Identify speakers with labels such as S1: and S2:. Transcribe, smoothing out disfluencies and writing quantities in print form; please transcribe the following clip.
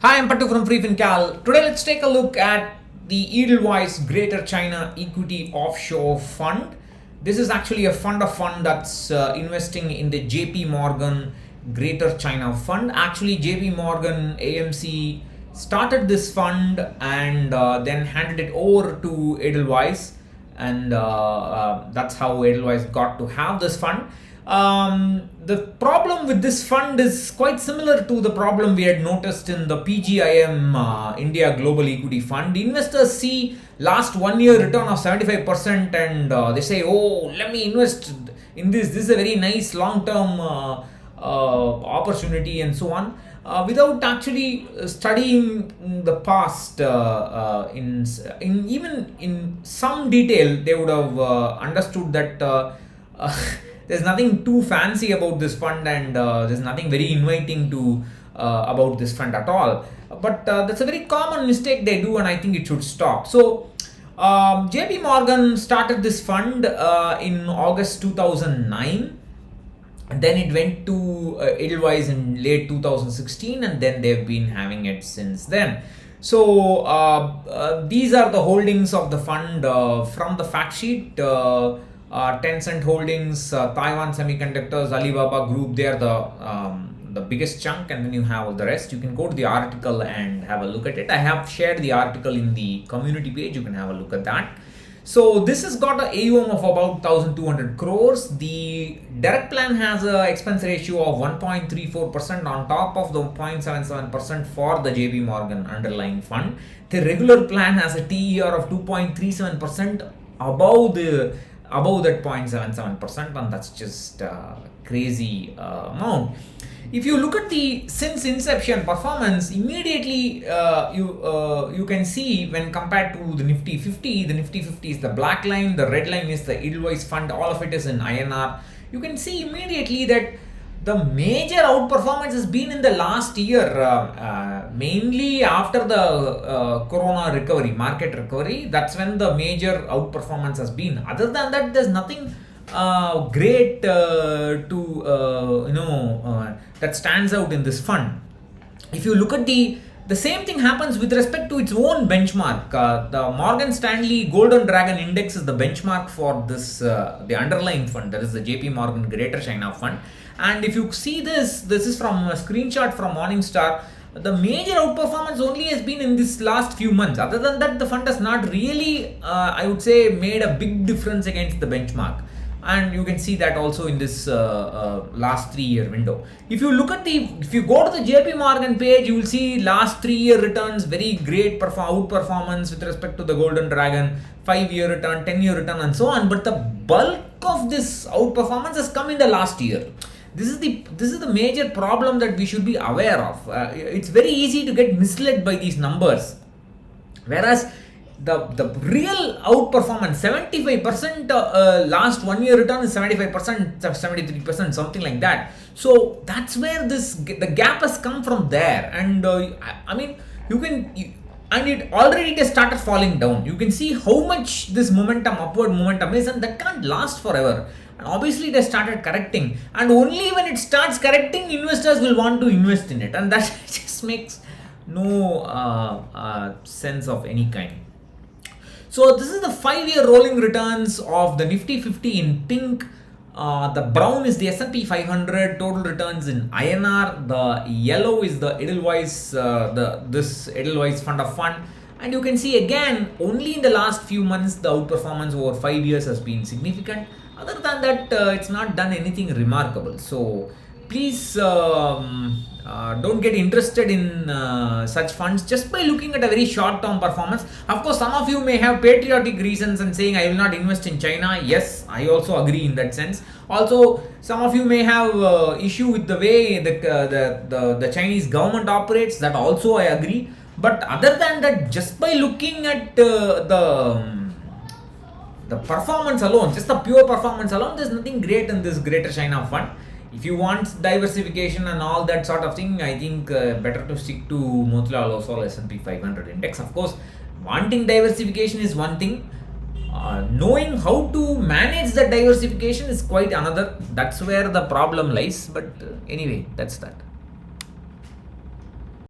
S1: Hi, I'm Pattu from freefincal. Today, let's take a look at the Edelweiss Greater China Equity Offshore Fund. This is actually a fund of fund that's investing in the JP Morgan Greater China Fund. Actually, JP Morgan AMC started this fund and then handed it over to Edelweiss, and that's how Edelweiss got to have this fund. The problem with this fund is quite similar to the problem we had noticed in the PGIM India Global Equity Fund. The investors see last 1 year return of 75% and they say, oh, let me invest in this. This is a very nice long-term opportunity and so on. Without actually studying the past in some detail, they would have understood that there's nothing too fancy about this fund, and there's nothing very inviting to about this fund at all. But that's a very common mistake they do, and I think it should stop. So JP Morgan started this fund in August 2009. And then it went to Edelweiss in late 2016, and then they've been having it since then. So these are the holdings of the fund from the fact sheet. Tencent Holdings, Taiwan Semiconductors, Alibaba Group, they are the biggest chunk, and then you have the rest. You can go to the article and have a look at it. I have shared the article in the community page. You can have a look at that. So this has got an AUM of about 1,200 crores. The direct plan has an expense ratio of 1.34% on top of the 0.77% for the JP Morgan underlying fund. The regular plan has a TER of 2.37% above that 0.77%, and that's just crazy amount. If you look at the since inception performance, immediately you can see when compared to the Nifty 50, the Nifty 50 is the black line, the red line is the Edelweiss fund, all of it is in INR. You can see immediately that the major outperformance has been in the last year, mainly after the corona recovery, market recovery. That's when the major outperformance has been. Other than that, there's nothing great that stands out in this fund. If you look at the same thing happens with respect to its own benchmark. The Morgan Stanley Golden Dragon Index is the benchmark for this the underlying fund, that is the JP Morgan Greater China Fund. And if you see this is from a screenshot from Morningstar. The major outperformance only has been in this last few months. Other than that, the fund has not really, I would say, made a big difference against the benchmark. And you can see that also in this last 3-year window. If you go to the JP Morgan page, you will see last 3-year returns, very great outperformance with respect to the Golden Dragon, 5-year return, 10-year return, and so on. But the bulk of this outperformance has come in the last year. This is the major problem that we should be aware of. It's very easy to get misled by these numbers, whereas the real outperformance, 75% last 1 year return is 75%, 73%, something like that. So that's where the gap has come from there, and I mean it already has started falling down. You can see how much this upward momentum is, and that can't last forever. And obviously, it has started correcting, and only when it starts correcting, investors will want to invest in it, and that just makes no sense of any kind. So this is the 5-year rolling returns of the Nifty 50 in pink. The brown is the S&P 500 total returns in INR. The yellow is the Edelweiss, this Edelweiss fund of fund. And you can see again, only in the last few months, the outperformance over 5 years has been significant. Other than that, it's not done anything remarkable. So please don't get interested in such funds just by looking at a very short-term performance. Of course, some of you may have patriotic reasons and saying, I will not invest in China. Yes, I also agree in that sense. Also, some of you may have issue with the way the Chinese government operates. That also I agree. But other than that, just by looking at the performance alone, just the pure performance alone, there's nothing great in this Greater China Fund. If you want diversification and all that sort of thing, I think better to stick to Motilal Oswal S&P 500 index. Of course, wanting diversification is one thing. Knowing how to manage that diversification is quite another. That's where the problem lies. But anyway, that's that.